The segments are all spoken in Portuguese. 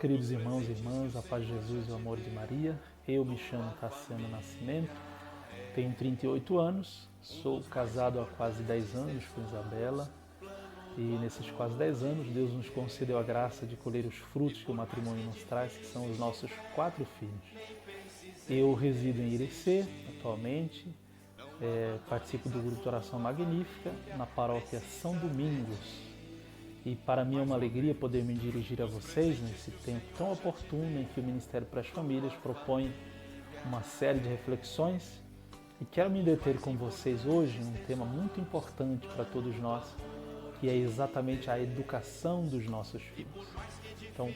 queridos irmãos e irmãs, a paz de Jesus e o amor de Maria. Eu me chamo Cassiano Nascimento, tenho 38 anos, sou casado há quase 10 anos com Isabela e nesses quase 10 anos Deus nos concedeu a graça de colher os frutos que o matrimônio nos traz, que são os nossos 4 filhos. Eu resido em Irecê atualmente, participo do grupo de oração Magnífica na paróquia São Domingos. E para mim é uma alegria poder me dirigir a vocês nesse tempo tão oportuno em que o Ministério para as Famílias propõe uma série de reflexões. E quero me deter com vocês hoje num tema muito importante para todos nós, que é exatamente a educação dos nossos filhos. Então,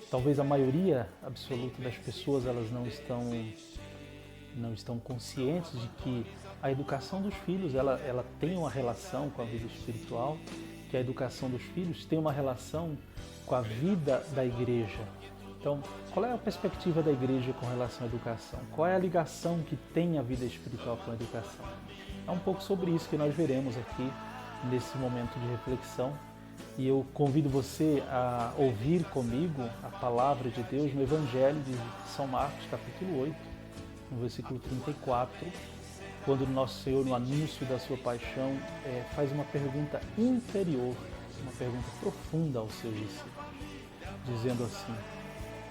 talvez a maioria absoluta das pessoas elas não estão conscientes de que a educação dos filhos ela tem uma relação com a vida espiritual, que a educação dos filhos tem uma relação com a vida da igreja. Então, qual é a perspectiva da igreja com relação à educação? Qual é a ligação que tem a vida espiritual com a educação? É um pouco sobre isso que nós veremos aqui nesse momento de reflexão. E eu convido você a ouvir comigo a palavra de Deus no Evangelho de São Marcos, capítulo 8, no versículo 34, quando nosso Senhor, no anúncio da sua paixão, faz uma pergunta interior, uma pergunta profunda aos seus discípulos, dizendo assim: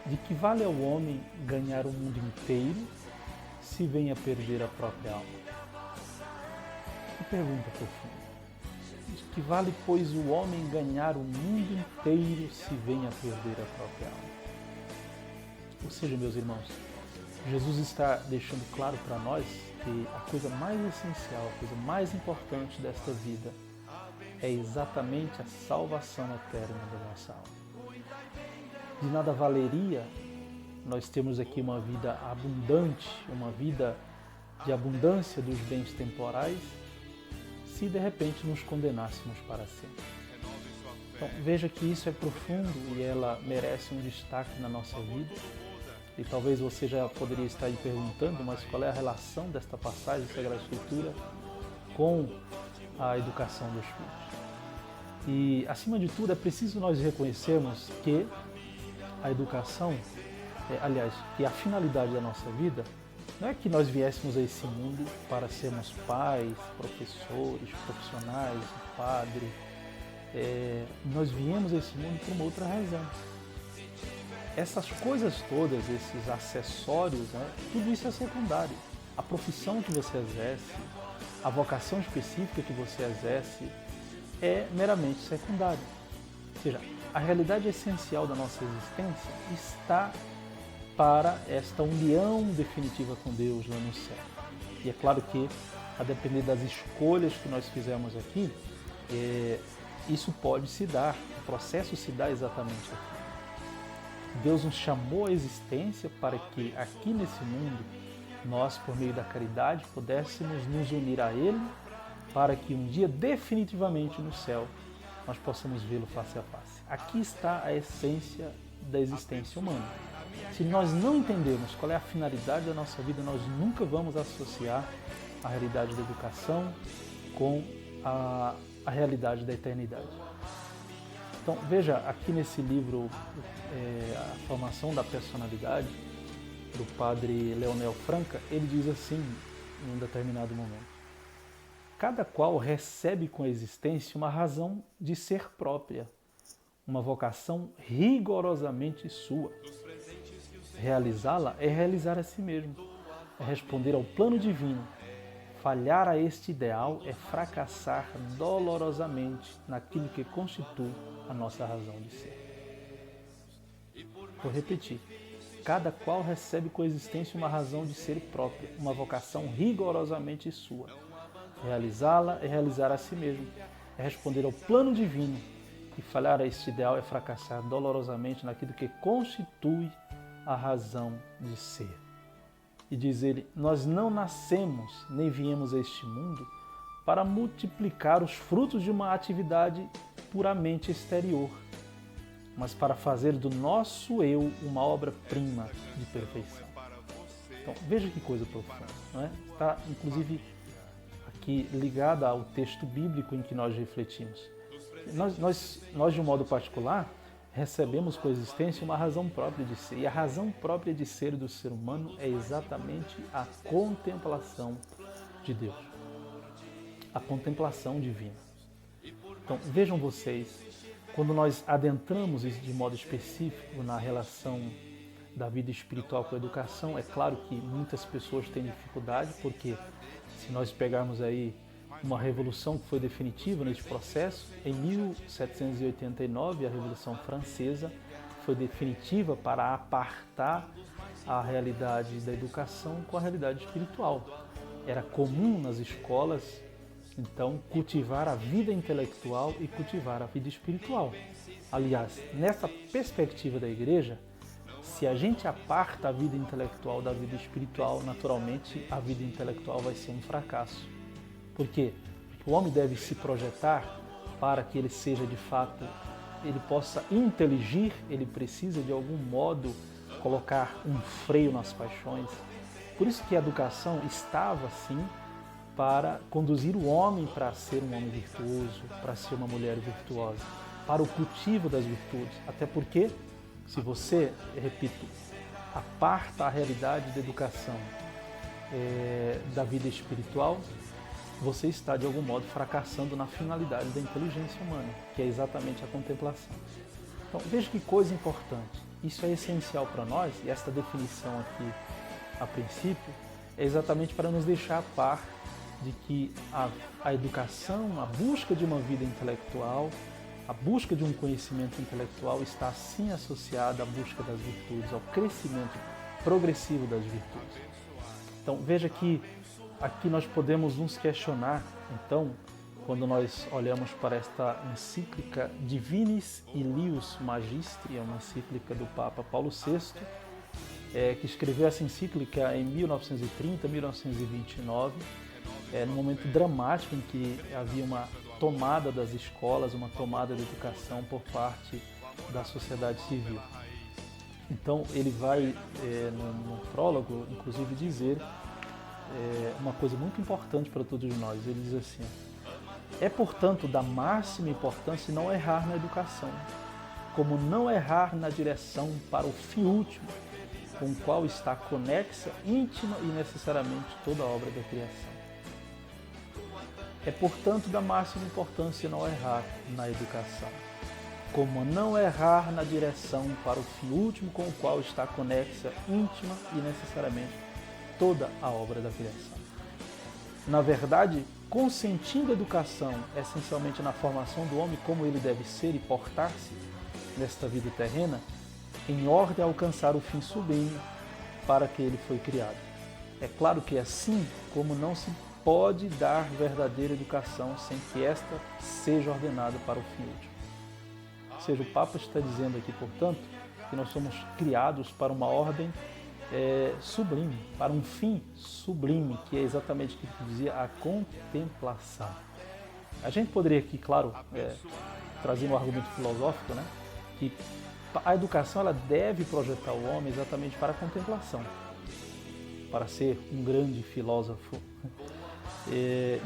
de que vale ao homem ganhar o mundo inteiro se vem a perder a própria alma? Que pergunta profunda. De que vale, pois, o homem ganhar o mundo inteiro se vem a perder a própria alma? Ou seja, meus irmãos, Jesus está deixando claro para nós que a coisa mais essencial, a coisa mais importante desta vida é exatamente a salvação eterna da nossa alma. De nada valeria nós termos aqui uma vida abundante, uma vida de abundância dos bens temporais, se de repente nos condenássemos para sempre. Então veja que isso é profundo e ela merece um destaque na nossa vida. E talvez você já poderia estar aí perguntando, mas qual é a relação desta passagem da Sagrada Escritura com a educação dos filhos? E, acima de tudo, é preciso nós reconhecermos que a educação, que a finalidade da nossa vida, não é que nós viéssemos a esse mundo para sermos pais, professores, profissionais, padres. Nós viemos a esse mundo por uma outra razão. Essas coisas todas, esses acessórios, tudo isso é secundário. A profissão que você exerce, a vocação específica que você exerce é meramente secundário. Ou seja, a realidade essencial da nossa existência está para esta união definitiva com Deus lá no céu. E é claro que, a depender das escolhas que nós fizermos aqui, isso pode se dar, o processo se dá exatamente aqui. Deus nos chamou à existência para que aqui nesse mundo nós, por meio da caridade, pudéssemos nos unir a Ele para que um dia definitivamente no céu nós possamos vê-lo face a face. Aqui está a essência da existência humana. Se nós não entendermos qual é a finalidade da nossa vida, nós nunca vamos associar a realidade da educação com a realidade da eternidade. Então, veja aqui nesse livro, A Formação da Personalidade, do padre Leonel Franca, ele diz assim, em um determinado momento: cada qual recebe com a existência uma razão de ser própria, uma vocação rigorosamente sua. Realizá-la é realizar a si mesmo, é responder ao plano divino. Falhar a este ideal é fracassar dolorosamente naquilo que constitui a nossa razão de ser. Vou repetir. Cada qual recebe com a existência uma razão de ser própria, uma vocação rigorosamente sua. Realizá-la é realizar a si mesmo, é responder ao plano divino. E falhar a este ideal é fracassar dolorosamente naquilo que constitui a razão de ser. E diz ele: nós não nascemos nem viemos a este mundo para multiplicar os frutos de uma atividade puramente exterior, mas para fazer do nosso eu uma obra-prima de perfeição. Então, veja que coisa profunda, não é? Está, inclusive, aqui ligada ao texto bíblico em que nós refletimos. Nós de um modo particular, recebemos com a existência uma razão própria de ser. E a razão própria de ser do ser humano é exatamente a contemplação de Deus, a contemplação divina. Então, vejam vocês, quando nós adentramos isso de modo específico na relação da vida espiritual com a educação, é claro que muitas pessoas têm dificuldade, porque se nós pegarmos aí uma revolução que foi definitiva nesse processo, em 1789, a Revolução Francesa foi definitiva para apartar a realidade da educação com a realidade espiritual. Era comum nas escolas, então, cultivar a vida intelectual e cultivar a vida espiritual. Aliás, nessa perspectiva da igreja, se a gente aparta a vida intelectual da vida espiritual, naturalmente a vida intelectual vai ser um fracasso. Porque o homem deve se projetar para que ele seja de fato, ele possa inteligir, ele precisa de algum modo colocar um freio nas paixões. Por isso que a educação estava, sim, para conduzir o homem para ser um homem virtuoso, para ser uma mulher virtuosa, para o cultivo das virtudes. Até porque, se você, repito, aparta a realidade da educação da vida espiritual, você está, de algum modo, fracassando na finalidade da inteligência humana, que é exatamente a contemplação. Então, veja que coisa importante. Isso é essencial para nós, e esta definição aqui, a princípio, é exatamente para nos deixar a par de que a educação, a busca de uma vida intelectual, a busca de um conhecimento intelectual está sim associada à busca das virtudes, ao crescimento progressivo das virtudes. Então veja que aqui nós podemos nos questionar, então, quando nós olhamos para esta encíclica Divinis Ilius Magistri, é uma encíclica do Papa Paulo VI, que escreveu essa encíclica em 1930, 1929, num momento dramático em que havia uma tomada das escolas, uma tomada da educação por parte da sociedade civil. Então ele vai, no prólogo, inclusive dizer uma coisa muito importante para todos nós. Ele diz assim: é, portanto, da máxima importância não errar na educação, como não errar na direção para o fim último, com o qual está conexa, íntima e necessariamente toda a obra da criação. É, portanto, da máxima importância não errar na educação, como não errar na direção para o fim último, com o qual está conexa, íntima e necessariamente toda a obra da criação. Na verdade, consentindo a educação essencialmente na formação do homem como ele deve ser e portar-se nesta vida terrena, em ordem a alcançar o fim sublime para que ele foi criado. É claro que assim como não se pode dar verdadeira educação sem que esta seja ordenada para o fim último. Ou seja, o Papa está dizendo aqui, portanto, que nós somos criados para uma ordem sublime, para um fim sublime, que é exatamente o que dizia a contemplação. A gente poderia aqui, claro, trazer um argumento filosófico, né, que a educação ela deve projetar o homem exatamente para a contemplação, para ser um grande filósofo.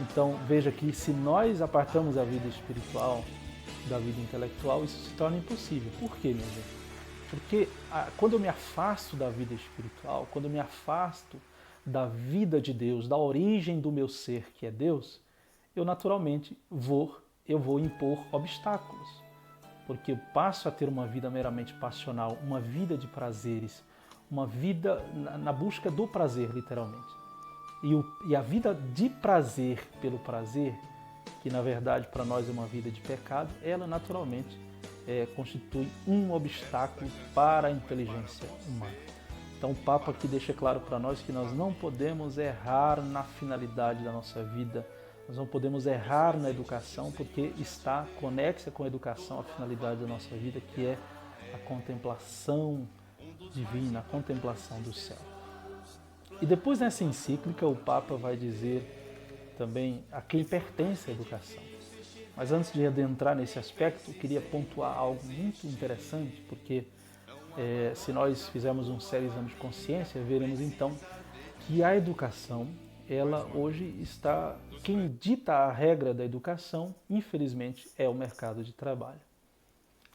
Então veja que se nós apartamos a vida espiritual da vida intelectual, isso se torna impossível. Por quê, minha gente? Porque quando eu me afasto da vida espiritual, quando eu me afasto da vida de Deus, da origem do meu ser, que é Deus, eu naturalmente vou impor obstáculos. Porque eu passo a ter uma vida meramente passional, uma vida de prazeres, uma vida na busca do prazer, literalmente. E a vida de prazer pelo prazer, que na verdade para nós é uma vida de pecado, ela naturalmente constitui um obstáculo para a inteligência humana. Então o Papa aqui deixa claro para nós que nós não podemos errar na finalidade da nossa vida, nós não podemos errar na educação, porque está conexa com a educação a finalidade da nossa vida, que é a contemplação divina, a contemplação do céu. E depois nessa encíclica o Papa vai dizer também a quem pertence a educação. Mas antes de adentrar nesse aspecto, eu queria pontuar algo muito interessante, porque se nós fizermos um sério exame de consciência, veremos então que a educação, ela hoje está, quem dita a regra da educação, infelizmente, é o mercado de trabalho.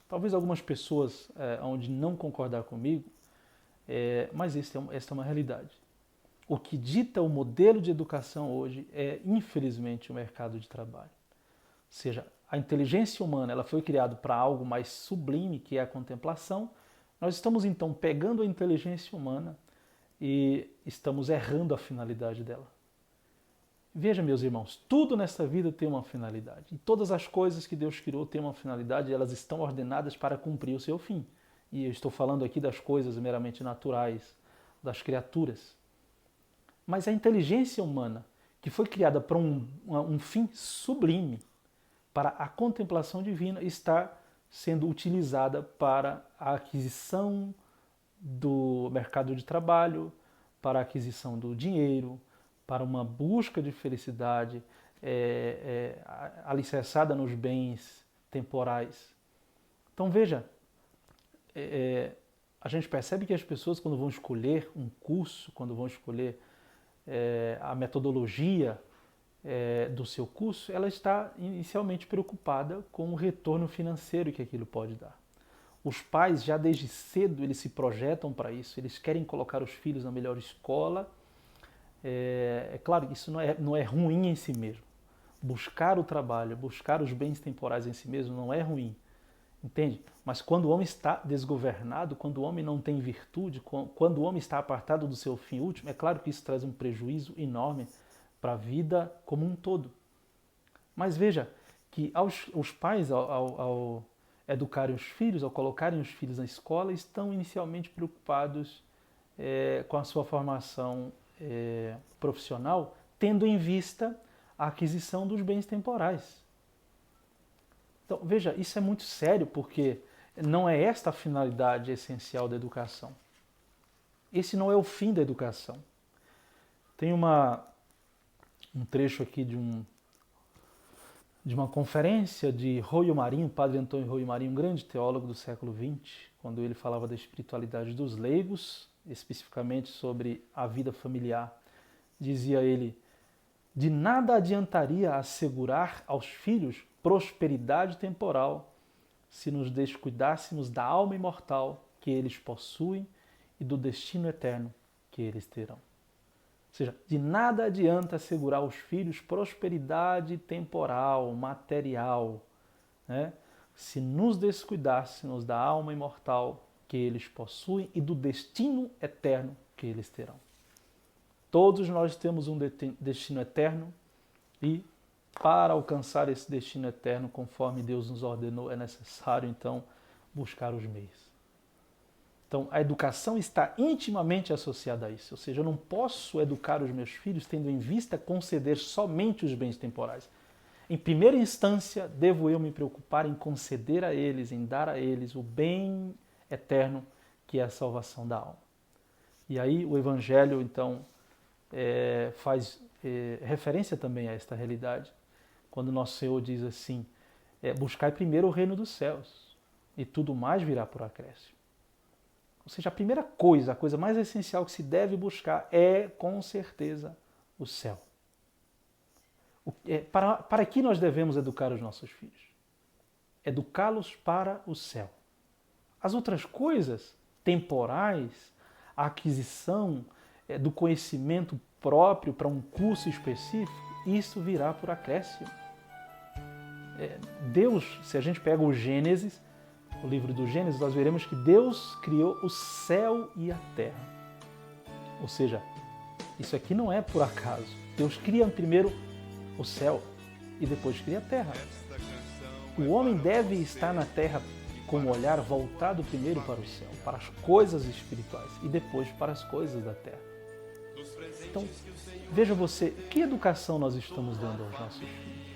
Talvez algumas pessoas onde não concordar comigo, mas esta é uma realidade. O que dita o modelo de educação hoje é, infelizmente, o mercado de trabalho. Ou seja, a inteligência humana ela foi criada para algo mais sublime, que é a contemplação. Nós estamos, então, pegando a inteligência humana e estamos errando a finalidade dela. Veja, meus irmãos, tudo nessa vida tem uma finalidade. E todas as coisas que Deus criou têm uma finalidade e elas estão ordenadas para cumprir o seu fim. E eu estou falando aqui das coisas meramente naturais, das criaturas. Mas a inteligência humana, que foi criada para um fim sublime, para a contemplação divina, está sendo utilizada para a aquisição do mercado de trabalho, para a aquisição do dinheiro, para uma busca de felicidade alicerçada nos bens temporais. Então veja, a gente percebe que as pessoas, quando vão escolher um curso, quando vão escolher a metodologia do seu curso, ela está inicialmente preocupada com o retorno financeiro que aquilo pode dar. Os pais, já desde cedo, eles se projetam para isso, eles querem colocar os filhos na melhor escola. É claro que isso não é ruim em si mesmo. Buscar o trabalho, buscar os bens temporais em si mesmo não é ruim, entende? Mas quando o homem está desgovernado, quando o homem não tem virtude, quando o homem está apartado do seu fim último, é claro que isso traz um prejuízo enorme para a vida como um todo. Mas veja que os pais, ao educarem os filhos, ao colocarem os filhos na escola, estão inicialmente preocupados com a sua formação profissional, tendo em vista a aquisição dos bens temporais. Então, veja, isso é muito sério, porque não é esta a finalidade essencial da educação. Esse não é o fim da educação. Tem um trecho aqui de uma conferência de Royo Marinho, Padre Antônio Royo Marinho, um grande teólogo do século XX, quando ele falava da espiritualidade dos leigos, especificamente sobre a vida familiar. Dizia ele: de nada adiantaria assegurar aos filhos prosperidade temporal se nos descuidássemos da alma imortal que eles possuem e do destino eterno que eles terão. Ou seja, de nada adianta assegurar aos filhos prosperidade temporal, material, né? Se nos descuidássemos da alma imortal que eles possuem e do destino eterno que eles terão. Todos nós temos um destino eterno e, para alcançar esse destino eterno, conforme Deus nos ordenou, é necessário, então, buscar os meios. Então, a educação está intimamente associada a isso. Ou seja, eu não posso educar os meus filhos tendo em vista conceder somente os bens temporais. Em primeira instância, devo eu me preocupar em conceder a eles, em dar a eles o bem eterno, que é a salvação da alma. E aí o Evangelho, então, faz referência também a esta realidade, quando nosso Senhor diz assim: buscai primeiro o reino dos céus, e tudo mais virá por acréscimo. Ou seja, a primeira coisa, a coisa mais essencial que se deve buscar é, com certeza, o céu. Para que nós devemos educar os nossos filhos? Educá-los para o céu. As outras coisas temporais, a aquisição do conhecimento próprio para um curso específico, isso virá por acréscimo. Deus, se a gente pega o Gênesis, o livro do Gênesis, nós veremos que Deus criou o céu e a terra. Ou seja, isso aqui não é por acaso. Deus cria primeiro o céu e depois cria a terra. O homem deve estar na terra com o olhar voltado primeiro para o céu, para as coisas espirituais e depois para as coisas da terra. Então, veja você, que educação nós estamos dando aos nossos filhos?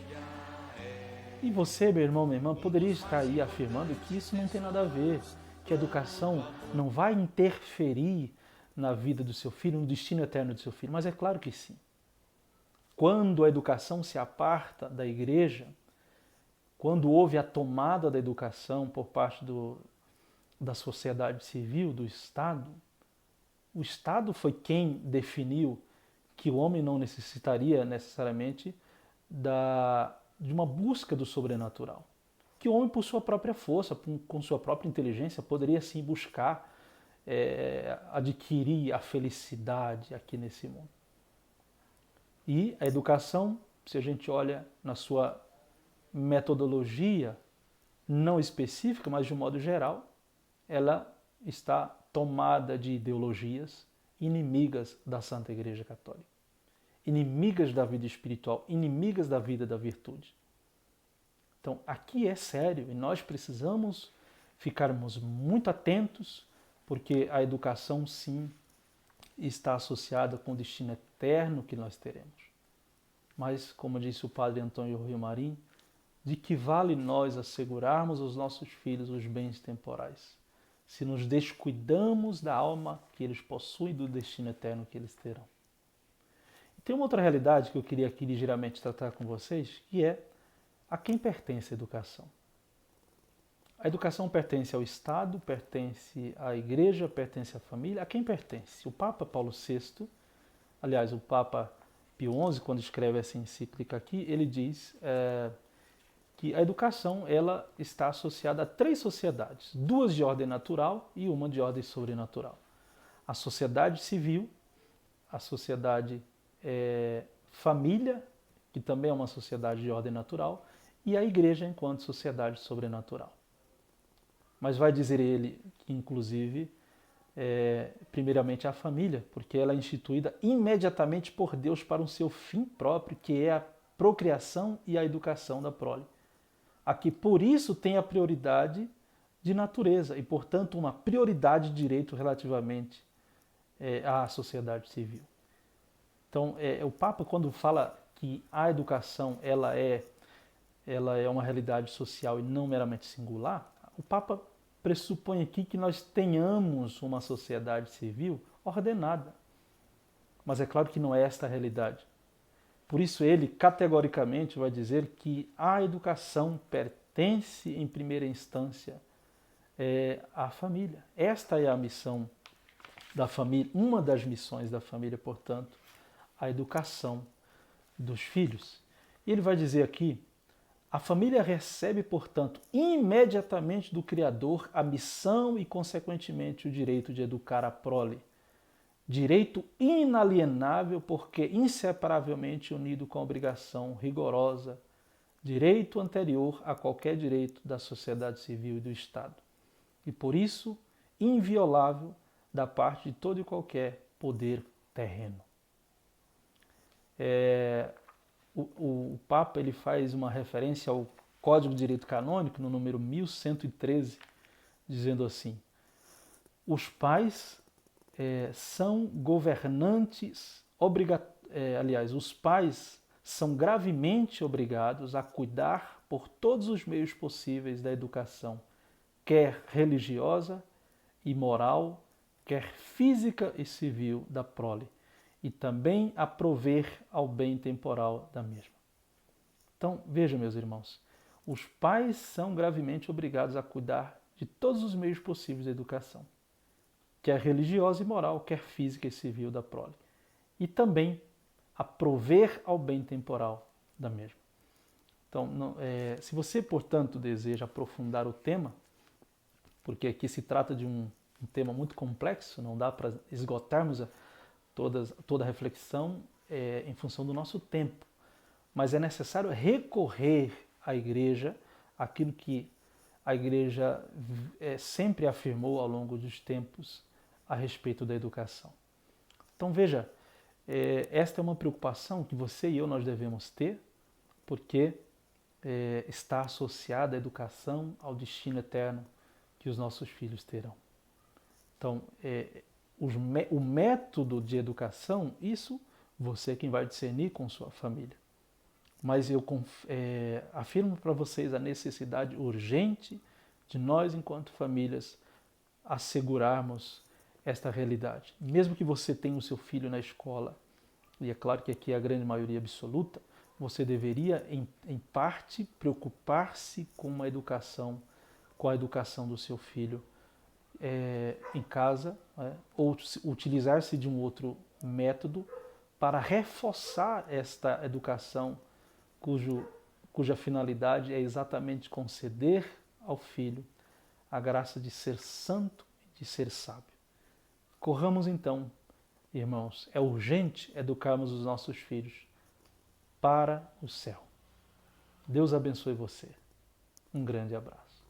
E você, meu irmão, minha irmã, poderia estar aí afirmando que isso não tem nada a ver, que a educação não vai interferir na vida do seu filho, no destino eterno do seu filho. Mas é claro que sim. Quando a educação se aparta da igreja, quando houve a tomada da educação por parte da sociedade civil, do Estado, o Estado foi quem definiu que o homem não necessitaria necessariamente de uma busca do sobrenatural. que o homem, por sua própria força, com sua própria inteligência, poderia sim buscar adquirir a felicidade aqui nesse mundo. E a educação, se a gente olha na sua metodologia não específica, mas de um modo geral, ela está tomada de ideologias inimigas da Santa Igreja Católica, inimigas da vida espiritual, inimigas da vida da virtude. Então, aqui é sério e nós precisamos ficarmos muito atentos, porque a educação, sim, está associada com o destino eterno que nós teremos. Mas, como disse o padre Antônio Rio Marim, de que vale nós assegurarmos aos nossos filhos os bens temporais, se nos descuidamos da alma que eles possuem e do destino eterno que eles terão? E tem uma outra realidade que eu queria aqui ligeiramente tratar com vocês, que é a quem pertence a educação. A educação pertence ao Estado, pertence à Igreja, pertence à família. A quem pertence? O Papa Paulo VI, aliás, o Papa Pio XI, quando escreve essa encíclica aqui, ele diz que a educação ela está associada a 3 sociedades, 2 de ordem natural e uma de ordem sobrenatural. A sociedade civil, a sociedade família, que também é uma sociedade de ordem natural, e a Igreja enquanto sociedade sobrenatural. Mas vai dizer ele que, inclusive, primeiramente a família, porque ela é instituída imediatamente por Deus para um seu fim próprio, que é a procriação e a educação da prole. Aqui, por isso, tem a prioridade de natureza e, portanto, uma prioridade de direito relativamente à sociedade civil. Então, o Papa, quando fala que a educação ela é uma realidade social e não meramente singular, o Papa pressupõe aqui que nós tenhamos uma sociedade civil ordenada. Mas é claro que não é esta a realidade. Por isso ele categoricamente vai dizer que a educação pertence em primeira instância à família. Esta é a missão da família, uma das missões da família, portanto, a educação dos filhos. E ele vai dizer aqui: a família recebe, portanto, imediatamente do Criador a missão e, consequentemente, o direito de educar a prole. Direito inalienável porque inseparavelmente unido com a obrigação rigorosa, direito anterior a qualquer direito da sociedade civil e do Estado. E, por isso, inviolável da parte de todo e qualquer poder terreno. O Papa ele faz uma referência ao Código de Direito Canônico, no número 1113, dizendo assim: os pais são governantes, os pais são gravemente obrigados a cuidar por todos os meios possíveis da educação, quer religiosa e moral, quer física e civil da prole, e também a prover ao bem temporal da mesma. Então, vejam, meus irmãos, os pais são gravemente obrigados a cuidar de todos os meios possíveis da educação, quer religiosa e moral, quer física e civil da prole, e também a prover ao bem temporal da mesma. Então, se você, portanto, deseja aprofundar o tema, porque aqui se trata de um tema muito complexo, não dá para esgotarmos toda a reflexão em função do nosso tempo, mas é necessário recorrer à Igreja, aquilo que a Igreja sempre afirmou ao longo dos tempos a respeito da educação. Então veja, esta é uma preocupação que você e eu nós devemos ter, porque está associada a educação ao destino eterno que os nossos filhos terão. Então, o método de educação, isso você é quem vai discernir com sua família. Mas eu afirmo para vocês a necessidade urgente de nós, enquanto famílias, assegurarmos esta realidade. Mesmo que você tenha o seu filho na escola, e é claro que aqui é a grande maioria absoluta, você deveria, em parte, preocupar-se com a educação do seu filho em casa, ou utilizar-se de um outro método para reforçar esta educação cuja finalidade é exatamente conceder ao Filho a graça de ser santo e de ser sábio. Corramos então, irmãos, é urgente educarmos os nossos filhos para o céu. Deus abençoe você. Um grande abraço.